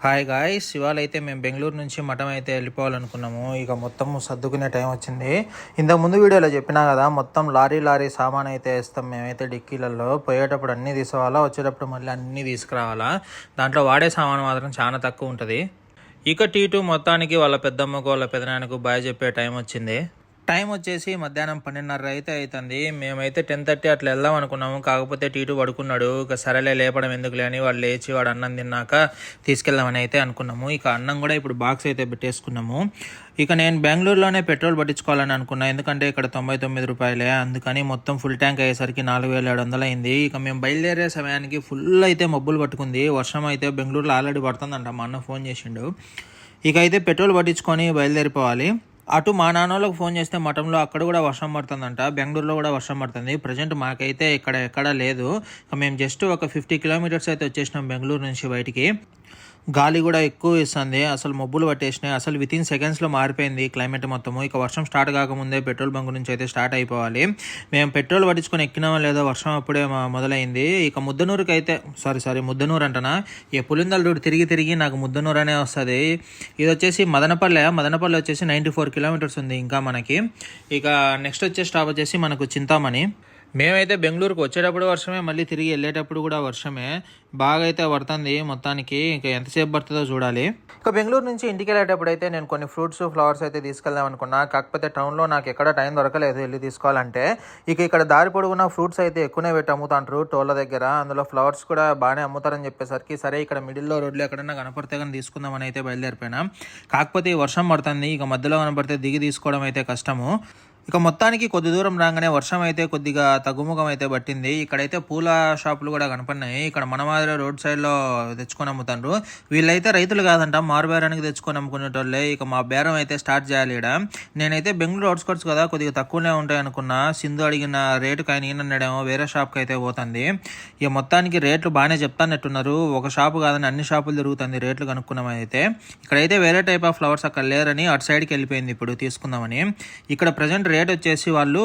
Hi guys, ఇవాళ అయితే మేము బెంగళూరు నుంచి మఠం అయితే వెళ్ళిపోవాలనుకున్నాము. ఇక మొత్తం సర్దుకునే టైం వచ్చింది. ఇంతకు ముందు వీడియోలో చెప్పినా కదా, మొత్తం లారీ సామాన్ అయితే వేస్తాం మేమైతే డిక్కీలలో. పోయేటప్పుడు అన్నీ తీసుకోవాలా, వచ్చేటప్పుడు మళ్ళీ అన్నీ తీసుకురావాలా. దాంట్లో వాడే సామాన్ మాత్రం చాలా తక్కువ ఉంటుంది. ఇక టీటు మొత్తానికి వాళ్ళ పెద్దమ్మకు వాళ్ళ పెదనాన్నకు బాయ్ చెప్పే టైం వచ్చింది. టైం వచ్చేసి మధ్యాహ్నం 12:30 అయితే అవుతుంది. మేమైతే 10:30 అట్లా వెళ్దాం అనుకున్నాము. కాకపోతే టీటు పడుకున్నాడు. ఇక సరేలే లేపడం ఎందుకులే అని వాడు లేచి వాడు అన్నం తిన్నాక తీసుకెళ్దామని అయితే అనుకున్నాము. ఇక అన్నం కూడా ఇప్పుడు బాక్స్ అయితే పెట్టేసుకున్నాము. ఇక నేను బెంగళూరులోనే పెట్రోల్ పట్టించుకోవాలని అనుకున్నా, ఎందుకంటే ఇక్కడ 99 రూపాయలే. అందుకని మొత్తం ఫుల్ ట్యాంక్ అయ్యేసరికి 4700 అయింది. ఇక మేము బయలుదేరే సమయానికి ఫుల్ అయితే మబ్బులు పట్టుకుంది. వర్షం అయితే బెంగళూరులో ఆల్రెడీ పడుతుందంట, మా అన్న ఫోన్ చేసిండు. ఇక అయితే పెట్రోల్ పట్టించుకొని బయలుదేరిపోవాలి. అటు మా నాన్నోళ్ళకి ఫోన్ చేస్తే మఠంలో అక్కడ కూడా వర్షం పడుతుందంట, బెంగళూరులో కూడా వర్షం పడుతుంది. ప్రజెంట్ మాకైతే ఇక్కడ ఎక్కడా లేదు. మేము జస్ట్ ఒక 50 కిలోమీటర్స్ అయితే వచ్చేసినాం బెంగళూరు నుంచి బయటికి. గాలి కూడా ఎక్కువ ఇస్తుంది, అసలు మబ్బులు పట్టేసినాయి. అసలు వితిన్ సెకండ్స్లో మారిపోయింది క్లైమేట్ మొత్తము. ఇక వర్షం స్టార్ట్ కాకముందే పెట్రోల్ బంక్ నుంచి అయితే స్టార్ట్ అయిపోవాలి. మేము పెట్రోల్ పట్టించుకొని ఎక్కినామో లేదో వర్షం అప్పుడే మొదలైంది. ఇక ముద్దనూరుకి అయితే ముద్దనూరు అంటనా, ఈ పులిందల రూట్ తిరిగి నాకు ముద్దనూరు అనే వస్తుంది. ఇది వచ్చేసి మదనపల్లి వచ్చేసి 94 కిలోమీటర్స్ ఉంది ఇంకా మనకి. ఇక నెక్స్ట్ వచ్చే స్టాప్ వచ్చేసి మనకు చింతామణి. మేమైతే బెంగళూరుకు వచ్చేటప్పుడు వర్షమే, మళ్ళీ తిరిగి వెళ్ళేటప్పుడు కూడా వర్షమే. బాగా అయితే పడుతుంది మొత్తానికి. ఇంకా ఎంతసేపు పడుతుందో చూడాలి. ఇక బెంగళూరు నుంచి ఇంటికి వెళ్ళేటప్పుడు అయితే నేను కొన్ని ఫ్రూట్స్ ఫ్లవర్స్ అయితే తీసుకెళ్దాం అనుకున్నా. కాకపోతే టౌన్లో నాకు ఎక్కడ టైం దొరకలేదు వెళ్ళి తీసుకోవాలంటే. ఇక ఇక్కడ దారి పొడుగున ఫ్రూట్స్ అయితే ఎక్కువనే పెట్టి అమ్ముతాంటారు టోళ్ళ దగ్గర. అందులో ఫ్లవర్స్ కూడా బాగానే అమ్ముతారని చెప్పేసరికి సరే ఇక్కడ మిడిల్లో రోడ్లు ఎక్కడన్నా కనపడితే కానీ తీసుకుందామని అయితే బయలుదేరిపోయినా. కాకపోతే వర్షం పడుతుంది. ఇక మధ్యలో కనపడితే దిగి తీసుకోవడం అయితే కష్టము. ఇక మొత్తానికి కొద్ది దూరం రాగానే వర్షం అయితే కొద్దిగా తగ్గుముఖం అయితే పట్టింది. ఇక్కడైతే పూల షాపులు కూడా కనపడినాయి. ఇక్కడ మనమాదిరి రోడ్ సైడ్లో తెచ్చుకొని అమ్ముతాండ్రు. వీళ్ళైతే రైతులు కాదంట, మారుబేరానికి తెచ్చుకొని అమ్ముకునేటోళ్ళే. ఇక మా బేరం అయితే స్టార్ట్ చేయాలి ఇక్కడ. నేనైతే బెంగళూరు అవుట్స్కట్స్ కదా, కొద్దిగా తక్కువనే ఉంటాయి అనుకున్నా. సింధు అడిగిన రేటుకి ఆయన ఈయనన్నాడేమో వేరే షాప్కి అయితే పోతుంది. ఇక మొత్తానికి రేట్లు బాగానే చెప్తానట్టున్నారు. ఒక షాపు కాదని అన్ని షాపులు తిరుగుతుంది రేట్లు కనుక్కున్నామని అయితే. ఇక్కడైతే వేరే టైప్ ఆఫ్ ఫ్లవర్స్ అక్కడ లేరని అటు సైడ్కి వెళ్ళిపోయింది ఇప్పుడు తీసుకుందామని. ఇక్కడ ప్రజెంట్ రేట్ వచ్చేసి వాళ్ళు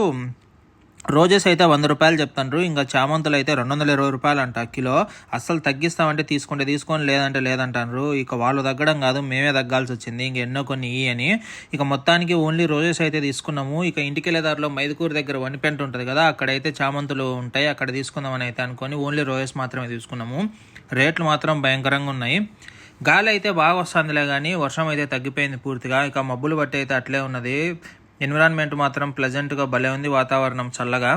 రోజెస్ అయితే 100 రూపాయలు చెప్తాండ్రు. ఇంకా చామంతులు అయితే 220 రూపాయలు అంట కిలో. అస్సలు తగ్గిస్తామంటే తీసుకొని లేదంటే లేదంటారు. ఇక వాళ్ళు తగ్గడం కాదు, మేమే తగ్గాల్సి వచ్చింది. ఇంక ఎన్నో కొన్ని అని. ఇక మొత్తానికి ఓన్లీ రోజెస్ అయితే తీసుకున్నాము. ఇక ఇంటికి వెళ్ళేదారిలో మైదుకూరు దగ్గర వనిపెంట ఉంటుంది కదా, అక్కడైతే చామంతులు ఉంటాయి, అక్కడ తీసుకుందామని అయితే అనుకొని ఓన్లీ రోజెస్ మాత్రమే తీసుకున్నాము. రేట్లు మాత్రం భయంకరంగా ఉన్నాయి. గాలి అయితే బాగా వస్తుందిలే కానీ వర్షం అయితే తగ్గిపోయింది పూర్తిగా. ఇక మబ్బులు బట్టి అయితే అట్లే ఉన్నది. ఎన్విరాన్మెంట్ మాత్రం ప్లెజెంట్గా భలే ఉంది, వాతావరణం చల్లగా.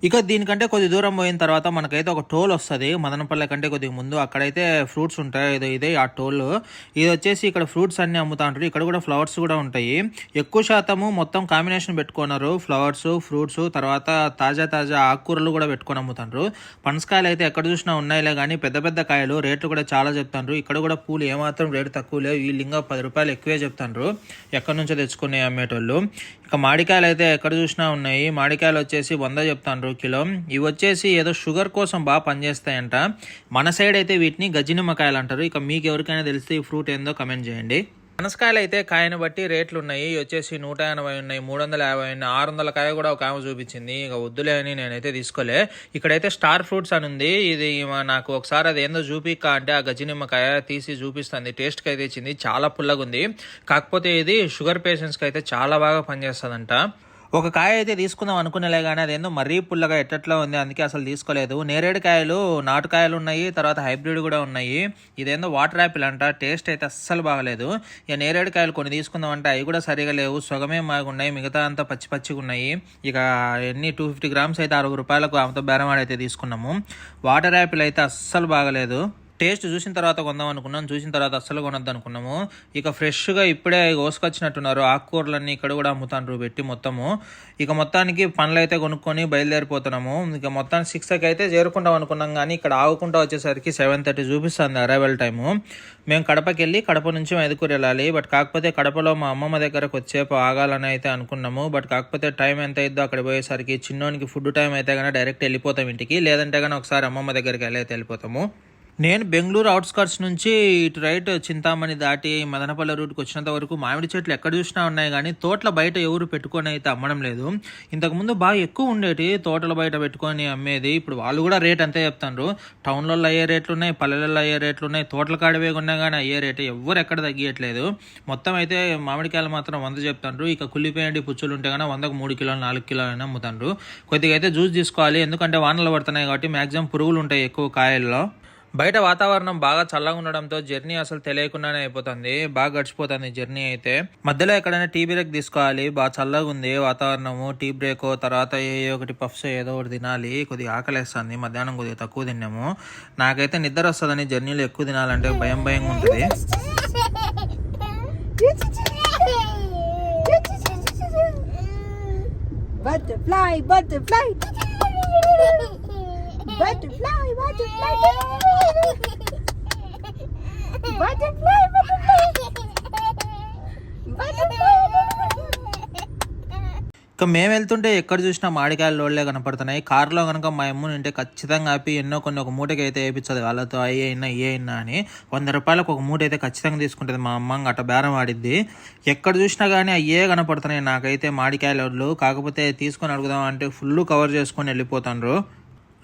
ఇక దీనికంటే కొద్ది దూరం పోయిన తర్వాత మనకైతే ఒక టోల్ వస్తుంది. మదనపల్లె కంటే కొద్దిగా ముందు అక్కడైతే ఫ్రూట్స్ ఉంటాయి. ఇదే ఆ టోల్. ఇది వచ్చేసి ఇక్కడ ఫ్రూట్స్ అన్నీ అమ్ముతా ఉంటారు. ఇక్కడ కూడా ఫ్లవర్స్ కూడా ఉంటాయి. ఎక్కువ శాతము మొత్తం కాంబినేషన్ పెట్టుకున్నారు, ఫ్లవర్స్, ఫ్రూట్స్, తర్వాత తాజా ఆకుకూరలు కూడా పెట్టుకొని అమ్ముతారు. పనసకాయలు అయితే ఎక్కడ చూసినా ఉన్నాయిలే కానీ పెద్ద కాయలు, రేట్లు కూడా చాలా చెప్తారు. ఇక్కడ కూడా పూలు ఏమాత్రం రేటు తక్కువ లేవు. వీళ్ళు ఇంకా 10 రూపాయలు ఎక్కువే చెప్తారు ఎక్కడి నుంచో తెచ్చుకునే అమ్మేటోళ్ళు. ఇక మామిడికాయలు అయితే ఎక్కడ చూసినా ఉన్నాయి. మామిడికాయలు వచ్చేసి 100 చెప్తాండ్రు కిలో. ఇవి వచ్చేసి ఏదో షుగర్ కోసం బాగా పనిచేస్తాయంట. మన సైడ్ అయితే వీటిని గజ్జి నిమ్మకాయలు అంటారు. ఇక మీకు ఎవరికైనా తెలిస్తే ఈ ఫ్రూట్ ఏందో కమెంట్ చేయండి. పనసకాయలు అయితే కాయను బట్టి రేట్లు ఉన్నాయి. వచ్చేసి 180 ఉన్నాయి, 350 ఉన్నాయి, 600 కాయ కూడా ఒక ఆమె చూపించింది. ఇక వద్దులే అని నేనైతే తీసుకోలే. ఇక్కడైతే స్టార్ ఫ్రూట్స్ అని ఉంది. ఇది నాకు ఒకసారి అది ఏందో చూపిక అంటే ఆ గజ్జి నిమ్మకాయ తీసి చూపిస్తుంది. టేస్ట్కి అయితే ఇచ్చింది, చాలా పుల్లగా ఉంది. కాకపోతే ఇది షుగర్ పేషెంట్స్కి అయితే చాలా బాగా పనిచేస్తుందంట. ఒక కాయ అయితే తీసుకుందాం అనుకునేలే కానీ అదేందో మరీ పుల్లగా ఎట్టట్లో ఉంది, అందుకే అసలు తీసుకోలేదు. నేరేడు కాయలు, నాటుకాయలు ఉన్నాయి, తర్వాత హైబ్రిడ్ కూడా ఉన్నాయి. ఇదేందో వాటర్ యాపిల్ అంట, టేస్ట్ అయితే అస్సలు బాగలేదు. ఇక నేరేడు కాయలు కొన్ని తీసుకుందాం అంటే అవి కూడా సరిగా లేవు, సొగమే బాగున్నాయి, మిగతా అంతా పచ్చిగా ఉన్నాయి. ఇక ఎన్ని 250 గ్రామ్స్ అయితే 60 రూపాయలకు ఆమెతో బేరమాడైతే తీసుకున్నాము. వాటర్ యాపిల్ అయితే అస్సలు బాగలేదు. టేస్ట్ చూసిన తర్వాత కొందాం అనుకున్నాం, చూసిన తర్వాత అస్సలు కొనొద్దు అనుకున్నాము. ఇక ఫ్రెష్గా ఇప్పుడే కోసుకొచ్చినట్టున్నారు ఆకుకూరలన్నీ ఇక్కడ కూడా అమ్ముతాండ్రు పెట్టి మొత్తము. ఇక మొత్తానికి పండ్లు అయితే కొనుక్కొని బయలుదేరిపోతున్నాము. ఇక మొత్తానికి 6కి అయితే చేరుకుంటాం అనుకున్నాం కానీ ఇక్కడ ఆగుకుంటా వచ్చేసరికి 7:30 చూపిస్తుంది అరైవల్ టైము. మేము కడపకి వెళ్ళి కడప నుంచి మైదుకూరు వెళ్ళాలి. బట్ కాకపోతే కడపలో మా అమ్మమ్మ దగ్గరకు వచ్చేపు ఆగాలని అయితే అనుకున్నాము. బట్ కాకపోతే టైం ఎంత అయిద్దో అక్కడ పోయేసరికి చిన్నోనికి ఫుడ్ టైం అయితే కానీ డైరెక్ట్ వెళ్ళిపోతాం ఇంటికి, లేదంటే కానీ ఒకసారి అమ్మమ్మ దగ్గరికి వెళ్ళైతే వెళ్ళిపోతాము. నేను బెంగళూరు అవుట్స్కర్ట్స్ నుంచి ఇటు రైట్ చింతామణి దాటి మదనపల్లి రూట్కి వచ్చినంత వరకు మామిడి చెట్లు ఎక్కడ చూసినా ఉన్నాయి, కానీ తోటల బయట ఎవరు పెట్టుకొని అయితే అమ్మడం లేదు. ఇంతకుముందు బాగా ఎక్కువ ఉండేటి తోటల బయట పెట్టుకొని అమ్మేది. ఇప్పుడు వాళ్ళు కూడా రేట్ అంతే చెప్తారు. టౌన్లలో అయ్యే రేట్లు ఉన్నాయి, పల్లెలలో అయ్యే రేట్లు ఉన్నాయి, తోటల కాడవే ఉన్నా కానీ అయ్యే రేటు ఎవరు ఎక్కడ తగ్గియట్లేదు. మొత్తం అయితే మామిడికాయలు మాత్రం 100 చెప్తారు. ఇక కుళ్ళిపోయేటి పుచ్చులు ఉంటే కానీ 100కు 3 కిలోలు 4 కిలోలు అయినా అమ్ముతారు. కొద్దిగా అయితే జ్యూస్ తీసుకోవాలి, ఎందుకంటే వానలు పడుతున్నాయి కాబట్టి మ్యాక్సిమం పురుగులు ఉంటాయి ఎక్కువ కాయల్లో. బయట వాతావరణం బాగా చల్లగా ఉండడంతో జర్నీ అసలు తెలియకుండానే అయిపోతుంది, బాగా గడిచిపోతుంది జర్నీ అయితే. మధ్యలో ఎక్కడైనా టీ బ్రేక్ తీసుకోవాలి, బాగా చల్లగా ఉంది వాతావరణము. టీ బ్రేక్ తర్వాత ఒకటి పఫ్స్ ఏదో ఒకటి తినాలి. కొద్దిగా ఆకలేస్తుంది, మధ్యాహ్నం కొద్దిగా తక్కువ తిన్నాము. నాకైతే నిద్ర వస్తుందని జర్నీలో ఎక్కువ తినాలంటే భయంగా ఉంటుంది. Butterfly, butterfly. Butterfly, butterfly. Butterfly, butterfly. ఇక మేము వెళ్తుంటే ఎక్కడ చూసినా మామిడికాయల లోళ్ళే కనపడుతున్నాయి. కారులో కనుక మా అమ్మ ఉంటే ఖచ్చితంగా ఆపి ఎన్నో కొన్ని ఒక మూటకి అయితే వేయించదు వాళ్ళతో, అయ్యైనా అని. 100 రూపాయలకు ఒక మూట అయితే ఖచ్చితంగా తీసుకుంటుంది మా అమ్మ. అట్ట బేరం ఆడిద్ది. ఎక్కడ చూసినా కానీ అయ్యే కనపడుతున్నాయి నాకైతే మామిడికాయల లోళ్ళు. కాకపోతే తీసుకొని అడుగుదాం అంటే ఫుల్ కవర్ చేసుకొని వెళ్ళిపోతాండ్రు.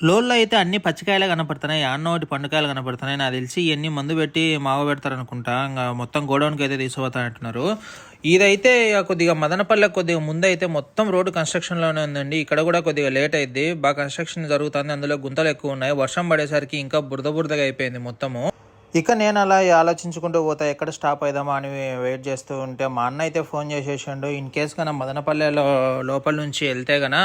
లోల్లో అయితే అన్ని పచ్చికాయలే కనపడుతున్నాయి, అన్న ఒకటి పండుకాయలు కనపడుతున్నాయి. నాకు తెలిసి ఇవన్నీ మందు పెట్టి మావ పెడతారు అనుకుంటా. ఇంకా మొత్తం గోడౌన్కి అయితే తీసుకుపోతానంటున్నారు. ఇదైతే కొద్దిగా మదనపల్లె కొద్దిగా ముందైతే మొత్తం రోడ్డు కన్స్ట్రక్షన్లోనే ఉందండి. ఇక్కడ కూడా కొద్దిగా లేట్ అయింది, బాగా కన్స్ట్రక్షన్ జరుగుతుంది. అందులో గుంతలు ఎక్కువ ఉన్నాయి. వర్షం పడేసరికి ఇంకా బురదగా అయిపోయింది మొత్తము. ఇక నేను అలా ఆలోచించుకుంటూ పోతా ఎక్కడ స్టాప్ అయిదామా అని వెయిట్ చేస్తూ ఉంటే మా అన్న అయితే ఫోన్ చేసేసిండు. ఇన్ కేస్ కన్నా మదనపల్లెలో లోపల నుంచి వెళ్తే కన్నా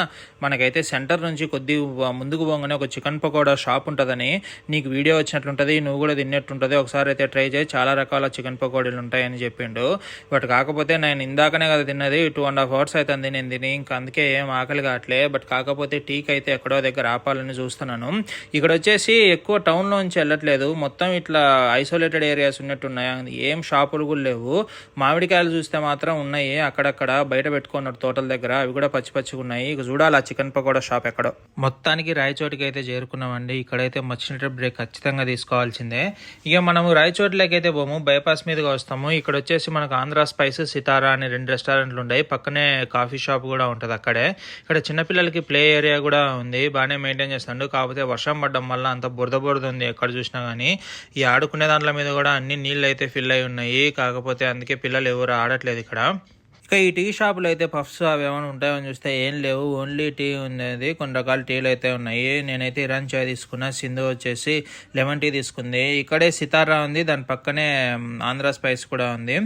మనకైతే సెంటర్ నుంచి కొద్ది ముందుకు పోగానే ఒక చికెన్ పకోడా షాప్ ఉంటుందని, నీకు వీడియో వచ్చినట్లుంటుంది, నువ్వు కూడా తిన్నట్టుంటుంది, ఒకసారి అయితే ట్రై చేయి, చాలా రకాల చికెన్ పకోడీలు ఉంటాయని చెప్పిండు. బట్ కాకపోతే నేను ఇందాకనే కదా తిన్నది, 2.5 hours అవుతుంది నేను తిని, ఇంకా అందుకే ఏం ఆకలి కావట్లే. బట్ కాకపోతే టీకి అయితే ఎక్కడో దగ్గర ఆపాలని చూస్తున్నాను. ఇక్కడ వచ్చేసి ఎక్కువ టౌన్లోంచి వెళ్ళట్లేదు, మొత్తం ఇట్లా ఐసోలేటెడ్ ఏరియాస్ ఉన్నట్టున్నాయి. ఏం షాపులు కూడా లేవు. మామిడికాయలు చూస్తే మాత్రం ఉన్నాయి అక్కడక్కడ బయట పెట్టుకున్నారు తోటల దగ్గర, అవి కూడా పచ్చిగా ఉన్నాయి. ఇక చూడాలి ఆ చికెన్ పకోడా షాప్ ఎక్కడో. మొత్తానికి రాయచోటికి అయితే చేరుకున్నామండి. ఇక్కడైతే మచ్చినట్టు బ్రేక్ ఖచ్చితంగా తీసుకోవాల్సిందే. ఇక మనము రాయచోట్లకి అయితే పోము, బైపాస్ మీదుగా వస్తాము. ఇక్కడ వచ్చేసి మనకు ఆంధ్ర స్పైస్, సితారా అని 2 రెస్టారెంట్లు ఉన్నాయి. పక్కనే కాఫీ షాప్ కూడా ఉంటుంది అక్కడే. ఇక్కడ చిన్నపిల్లలకి ప్లే ఏరియా కూడా ఉంది, బాగానే మెయింటైన్ చేస్తాడు. కాకపోతే వర్షం పడడం వల్ల అంత బురద ఉంది ఎక్కడ చూసినా కానీ. ఈ ఆడుకునే దాంట్ల మీద కూడా అన్ని నీళ్ళు అయితే ఫిల్ అయి ఉన్నాయి. కాకపోతే అందుకే పిల్లలు ఎవరు ఆడట్లేదు ఇక్కడ. ఇక ఈ టీ షాపులు అయితే పఫ్స్ అవి ఏమైనా ఉంటాయని చూస్తే ఏం లేవు, ఓన్లీ టీ ఉంది. కొన్ని రకాల టీలు అయితే ఉన్నాయి. నేనైతే ఇరాన్ చాయ్ తీసుకున్నా, సింధు వచ్చేసి లెమన్ టీ తీసుకుంది. ఇక్కడే సితారా ఉంది, దాని పక్కనే ఆంధ్ర స్పైస్ కూడా ఉంది.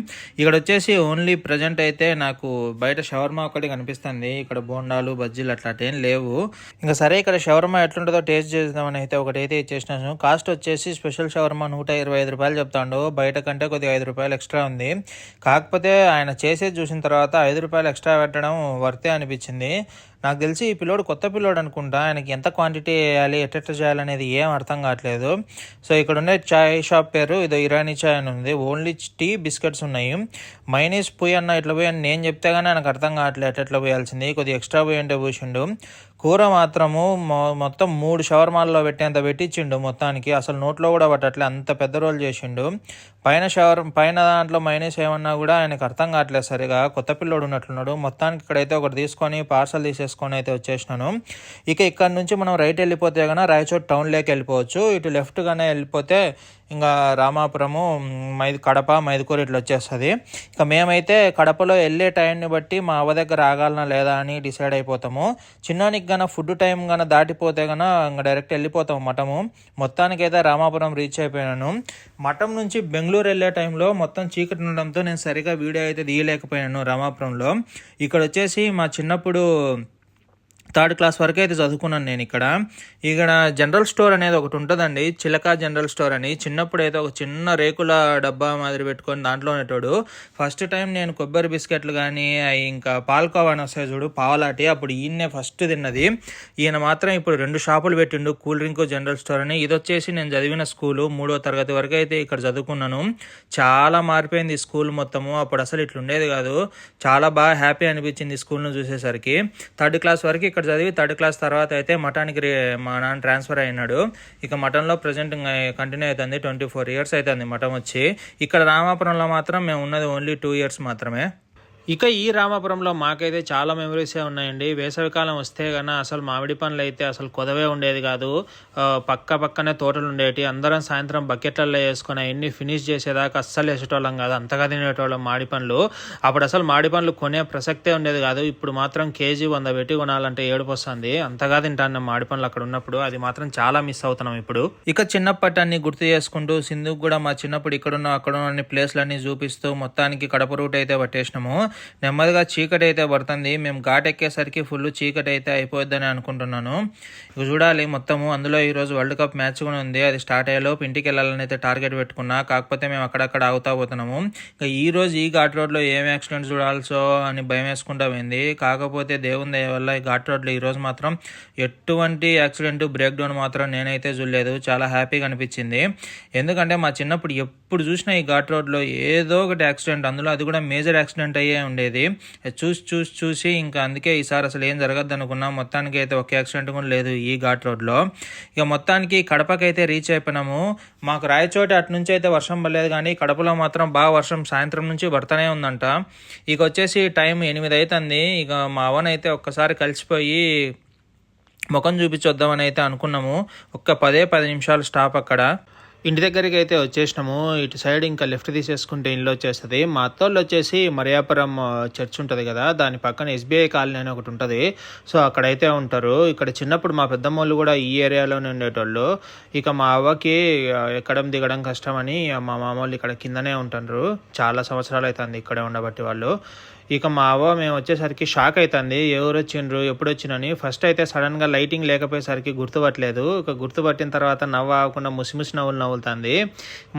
ఇక్కడ వచ్చేసి ఓన్లీ ప్రజెంట్ అయితే నాకు బయట షవర్మా ఒకటి కనిపిస్తుంది, ఇక్కడ బోండాలు బజ్జీలు అట్లాంటి ఏం లేవు. ఇంకా సరే ఇక్కడ షవర్మా ఎట్లుంటుందో టేస్ట్ చేద్దామని అయితే ఒకటైతే ఇచ్చేసినాను. కాస్ట్ వచ్చేసి స్పెషల్ షవర్మా 125 రూపాయలు చెప్తాడు, బయట కంటే కొద్దిగా 5 రూపాయలు ఎక్స్ట్రా ఉంది. కాకపోతే ఆయన చేసేది చూసిన తర్వాత 5 రూపాయలు ఎక్స్ట్రా పెట్టడం వర్తే అనిపించింది. నాకు తెలిసి ఈ పిల్లోడు కొత్త పిల్లోడు అనుకుంటా, ఆయనకి ఎంత క్వాంటిటీ వేయాలి ఎట్లా చేయాలనేది ఏం అర్థం కావట్లేదు. సో ఇక్కడ ఉండే చాయ్ షాప్ పేరు ఇదో ఇరానీ చాయ్ అని ఉంది, ఓన్లీ టీ బిస్కెట్స్ ఉన్నాయి. మైనీస్ పోయి అన్న ఇట్లా పోయి అని నేను చెప్తే కానీ నాకు అర్థం కావట్లేదు ఎట్లా పోయాల్సింది, కొద్దిగా ఎక్స్ట్రా పోయి అంటే పోసిండు. కూర మాత్రము మొత్తం 3 షవర్మాల్లో పెట్టేంత పెట్టించిండు మొత్తానికి, అసలు నోట్లో కూడా పట్టట్లే, అంత పెద్ద రోల్ చేసిండు. పైన దాంట్లో మైనస్ ఏమన్నా కూడా ఆయనకు అర్థం కావట్లేదు సరిగా, కొత్త పిల్లోడు ఉన్నట్లున్నాడు. మొత్తానికి ఇక్కడైతే ఒకటి తీసుకొని పార్సల్ తీసేసుకొని అయితే వచ్చేసినాను. ఇక ఇక్కడ నుంచి మనం రైట్ వెళ్ళిపోతే కన్నా రాయచోట్ టౌన్లోకి వెళ్ళిపోవచ్చు. ఇటు లెఫ్ట్ గానే వెళ్ళిపోతే ఇంకా రామాపురము, కడప, మైదుకూరు ఇట్లా వచ్చేస్తుంది. ఇక మేమైతే కడపలో వెళ్ళే టైంని బట్టి మా అవ్వ దగ్గర ఆగాలనా లేదా అని డిసైడ్ అయిపోతాము. చిన్నానికి గాన ఫుడ్ టైం గాన దాటిపోతే గాన ఇంకా డైరెక్ట్ వెళ్ళిపోతాము మఠము. మొత్తానికైతే రామాపురం రీచ్ అయిపోయాను. మఠం నుంచి బెంగళూరు వెళ్ళే టైంలో మొత్తం చీకటి ఉండడంతో నేను సరిగా వీడియో అయితే తీయలేకపోయాను రామాపురంలో. ఇక్కడ వచ్చేసి మా చిన్నప్పుడు 3rd క్లాస్ వరకు అయితే చదువుకున్నాను నేను ఇక్కడ జనరల్ స్టోర్ అనేది ఒకటి ఉంటుందండి, చిలక జనరల్ స్టోర్ అని. చిన్నప్పుడు అయితే ఒక చిన్న రేకుల డబ్బా మాదిరి పెట్టుకొని దాంట్లో ఉండేటోడు. ఫస్ట్ టైం నేను కొబ్బరి బిస్కెట్లు కానీ ఇంకా పాల్కోవా అని వస్తాయి చూడు, పావలాటి, అప్పుడు ఈయన్నే ఫస్ట్ తిన్నది. ఈయన మాత్రం ఇప్పుడు 2 షాపులు పెట్టిండు, కూల్ డ్రింక్ జనరల్ స్టోర్ అని. ఇది వచ్చేసి నేను చదివిన స్కూలు, 3వ తరగతి వరకు అయితే ఇక్కడ చదువుకున్నాను. చాలా మారిపోయింది ఈ స్కూల్ మొత్తము, అప్పుడు అసలు ఇట్లా ఉండేది కాదు. చాలా బాగా హ్యాపీ అనిపించింది స్కూల్ను చూసేసరికి. 3rd క్లాస్ వరకు ఇక్కడ ఇక్కడ చదివి 3rd క్లాస్ తర్వాత అయితే మఠానికి మా నాన్న ట్రాన్స్ఫర్ అయినాడు. ఇక మఠంలో ప్రజెంట్ కంటిన్యూ అవుతుంది. 24 years అవుతుంది మఠం వచ్చి. ఇక్కడ రామాపురంలో మాత్రం మేము ఉన్నది ఓన్లీ 2 years మాత్రమే. ఇక ఈ రామాపురంలో మాకైతే చాలా మెమరీసే ఉన్నాయండి. వేసవికాలం వస్తే కన్నా అసలు మామిడి పండ్లు అయితే అసలు కొదవే ఉండేది కాదు. పక్కనే తోటలు ఉండేవి. అందరం సాయంత్రం బకెట్లలో వేసుకొని అవన్నీ ఫినిష్ చేసేదాకా అస్సలు వేసేటోళ్ళం కాదు, అంతగా తినేటోళ్ళం మామిడి పండ్లు. అప్పుడు అసలు మామిడి పండ్లు కొనే ప్రసక్తే ఉండేది కాదు. ఇప్పుడు మాత్రం కేజీ 100 పెట్టి కొనాలంటే ఏడుపు వస్తుంది. అంతగా తింటాను మామిడి పండ్లు అక్కడ ఉన్నప్పుడు. అది మాత్రం చాలా మిస్ అవుతున్నాం ఇప్పుడు. ఇక చిన్నప్పటి అన్ని గుర్తు చేసుకుంటూ సింధుకు కూడా మా చిన్నప్పుడు ఇక్కడున్న అక్కడున్న అన్ని ప్లేస్లన్నీ చూపిస్తూ మొత్తానికి కడప రూట్ అయితే పట్టేసినాము. నెమ్మదిగా చీకటి అయితే పడుతుంది. మేము ఘాట్ ఎక్కేసరికి ఫుల్ చీకటి అయితే అయిపోద్దని అనుకుంటున్నాను. ఇక చూడాలి మొత్తము. అందులో ఈరోజు వరల్డ్ కప్ మ్యాచ్ కూడా ఉంది. అది స్టార్ట్ అయ్యేలోపు ఇంటికి వెళ్ళాలని అయితే టార్గెట్ పెట్టుకున్నా. కాకపోతే మేము అక్కడక్కడ ఆగుతా పోతున్నాము. ఇక ఈ రోజు ఈ ఘాట్ రోడ్లో ఏం యాక్సిడెంట్ చూడాల్సో అని భయం వేసుకుంటా పోయింది. కాకపోతే దేవుని దయ వల్ల ఈ ఘాట్ రోడ్లో ఈరోజు మాత్రం ఎటువంటి యాక్సిడెంట్ బ్రేక్ డౌన్ మాత్రం నేనైతే చూడలేదు. చాలా హ్యాపీగా అనిపించింది. ఎందుకంటే మా చిన్నప్పుడు ఎప్పుడు చూసినా ఈ ఘాట్ రోడ్లో ఏదో ఒకటి యాక్సిడెంట్, అందులో అది కూడా మేజర్ యాక్సిడెంట్ అయ్యే ఉండేది. చూసి ఇంకా అందుకే ఈసారి అసలు ఏం జరగద్దు అనుకున్నాం. మొత్తానికి అయితే ఒక యాక్సిడెంట్ కూడా లేదు ఈ ఘాట్ రోడ్లో. ఇక మొత్తానికి కడపకి అయితే రీచ్ అయిపోయినాము. మాకు రాయచోటి అటు నుంచి అయితే వర్షం పడలేదు, కానీ కడపలో మాత్రం బాగా వర్షం సాయంత్రం నుంచి పడుతూనే ఉందంట. ఇక వచ్చేసి టైం 8 అవుతుంది. ఇక మా అవనైతే ఒక్కసారి కలిసిపోయి ముఖం చూపించొద్దామని అయితే అనుకున్నాము. ఒక్క 10 నిమిషాలు స్టాప్ అక్కడ. ఇంటి దగ్గరికి అయితే వచ్చేసినాము. ఇటు సైడ్ ఇంకా లెఫ్ట్ తీసేసుకుంటే ఇల్లు వచ్చేస్తుంది. మా అత్తోళ్ళు వచ్చేసి మరియాపురం చర్చ్ ఉంటుంది కదా, దాని పక్కన SBI కాలనీ అని ఒకటి ఉంటుంది. సో అక్కడైతే ఉంటారు. ఇక్కడ చిన్నప్పుడు మా పెద్దమ్మోళ్ళు కూడా ఈ ఏరియాలోనే ఉండేటోళ్ళు. ఇక మా అవ్వకి ఎక్కడం దిగడం కష్టమని మా మామూలు ఇక్కడ కిందనే ఉంటారు. చాలా సంవత్సరాలు అవుతుంది ఇక్కడే ఉండబట్టి వాళ్ళు. ఇక మా అవ్వ మేము వచ్చేసరికి షాక్ అవుతుంది. ఎవరు వచ్చిండ్రు ఎప్పుడు వచ్చినని. ఫస్ట్ అయితే సడన్గా లైటింగ్ లేకపోయేసరికి గుర్తుపట్టలేదు. ఇక గుర్తుపట్టిన తర్వాత నవ్వు ఆగకుండా ముసిముసి నవ్వులు నవ్వులుతుంది.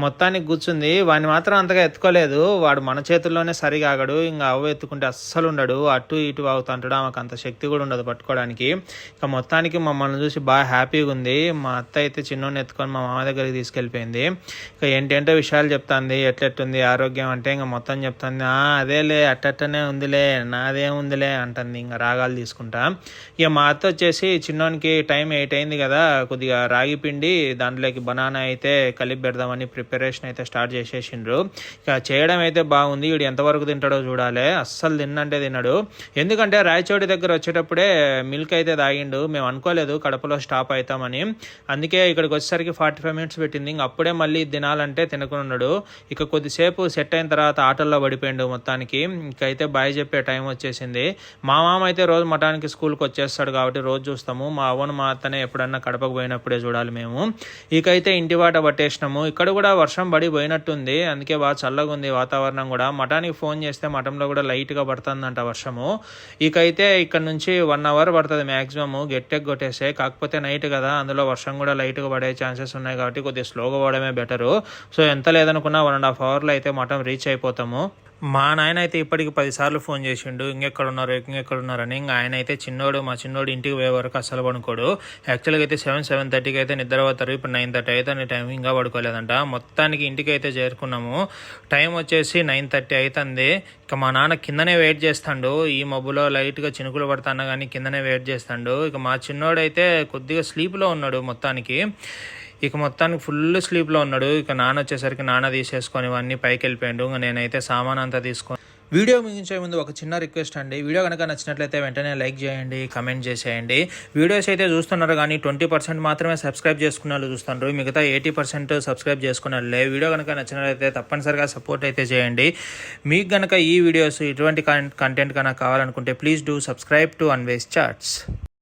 మొత్తానికి కూర్చుంది. వాడిని మాత్రం అంతగా ఎత్తుకోలేదు. వాడు మన చేతుల్లోనే సరిగా ఆగడు. ఇంకా అవ్వ ఎత్తుకుంటే అస్సలు ఉండడు. అటు ఇటు ఆగుతుంటాడు. ఆమెకు అంత శక్తి కూడా ఉండదు పట్టుకోవడానికి. ఇక మొత్తానికి మమ్మల్ని చూసి బాగా హ్యాపీగా ఉంది. మా అత్త అయితే చిన్నోడిని ఎత్తుకొని మా మామ దగ్గరికి తీసుకెళ్ళిపోయింది. ఇక ఏంటంటే విషయాలు చెప్తుంది. ఎట్లెట్టుంది ఆరోగ్యం అంటే ఇంకా మొత్తం చెప్తుంది. అదేలే అట్టనే ఉందిలే, నాదేముందిలే అంటుంది ఇంకా రాగాలు తీసుకుంటా. ఇక మా అత్త వచ్చేసి చిన్నోనికి టైం 8 అయింది కదా, కొద్దిగా రాగి పిండి దాంట్లోకి బనానా అయితే కలిపి పెడదామని ప్రిపరేషన్ అయితే స్టార్ట్ చేసేసిండ్రు. ఇక చేయడం అయితే బాగుంది. వీడు ఎంతవరకు తింటాడో చూడాలి. అస్సలు తిన్నంటే తిన్నాడు. ఎందుకంటే రాయచోటి దగ్గర వచ్చేటప్పుడే మిల్క్ అయితే తాగిండు. మేము అనుకోలేదు కడపలో స్టాప్ అవుతామని. అందుకే ఇక్కడికి వచ్చేసరికి 45 minutes పెట్టింది. ఇంక అప్పుడే మళ్ళీ తినాలంటే తినకున్నాడు. ఇక కొద్దిసేపు సెట్ అయిన తర్వాత ఆటల్లో పడిపోయిండు మొత్తానికి. ఇంకైతే బాయ్ చెప్పే టైం వచ్చేసింది. మా మామ అయితే రోజు మఠానికి స్కూల్కి వచ్చేస్తాడు కాబట్టి రోజు చూస్తాము. మా అవ్వను మా అత్తనే ఎప్పుడన్నా కడపకు పోయినప్పుడే చూడాలి మేము. ఇకైతే ఇంటి బాట పట్టేసినాము. ఇక్కడ కూడా వర్షం పడి పోయినట్టుంది. అందుకే బాగా చల్లగా ఉంది వాతావరణం కూడా. మఠానికి ఫోన్ చేస్తే మఠంలో కూడా లైట్గా పడుతుందంట వర్షము. ఇకైతే ఇక్కడ నుంచి 1 hour పడుతుంది మ్యాక్సిమం గట్టెకి కొట్టేస్తే. కాకపోతే నైట్ కదా, అందులో వర్షం కూడా లైట్గా పడే ఛాన్సెస్ ఉన్నాయి కాబట్టి కొద్దిగా స్లోగా పోవడమే బెటరు. సో ఎంత లేదనుకున్నా 1.5 hourలో అయితే మఠం రీచ్ అయిపోతాము. మా నాయన అయితే ఇప్పటికి 10 సార్లు ఫోన్ చేసిండు ఇంకెక్కడున్నారని. ఇంకా ఆయన అయితే మా చిన్నోడు ఇంటికి పోయే వరకు అస్సలు పడుకోడు. యాక్చువల్గా అయితే 7:30కి అయితే నిద్ర పోతారు. ఇప్పుడు 9:30 అయితే టైం ఇంకా పడుకోలేదంట. మొత్తానికి ఇంటికి అయితే చేరుకున్నాము. టైం వచ్చేసి 9:30 అవుతుంది. ఇక మా నాన్న కిందనే వెయిట్ చేస్తాడు. ఈ మబ్బులో లైట్గా చినుకులు పడుతున్నా కానీ కిందనే వెయిట్ చేస్తాడు. ఇక మా చిన్నోడు అయితే కొద్దిగా స్లీప్లో ఉన్నాడు మొత్తానికి. ఇక మొత్తానికి ఫుల్ స్లీప్లో ఉన్నాడు. ఇక నాన్న వచ్చేసరికి నాన్న తీసేసుకొని ఇవన్నీ పైకి వెళ్ళిపోయాడు. నేనైతే సామాన్ అంతా తీసుకొని వీడియో ముగించే ముందు ఒక చిన్న రిక్వెస్ట్ అండి. వీడియో కనుక నచ్చినట్లయితే వెంటనే లైక్ చేయండి, కమెంట్ చేసేయండి. వీడియోస్ అయితే చూస్తున్నారు కానీ 20% మాత్రమే సబ్స్క్రైబ్ చేసుకునే వాళ్ళు చూస్తున్నారు. మిగతా 80% సబ్స్క్రైబ్ చేసుకునే వాళ్ళే. వీడియో కనుక నచ్చినట్లయితే తప్పనిసరిగా సపోర్ట్ అయితే చేయండి. మీకు కనుక ఈ వీడియోస్ ఇటువంటి కంటెంట్ కనుక కావాలనుకుంటే ప్లీజ్ డూ సబ్స్క్రైబ్ టు అన్వేస్ చాట్స్.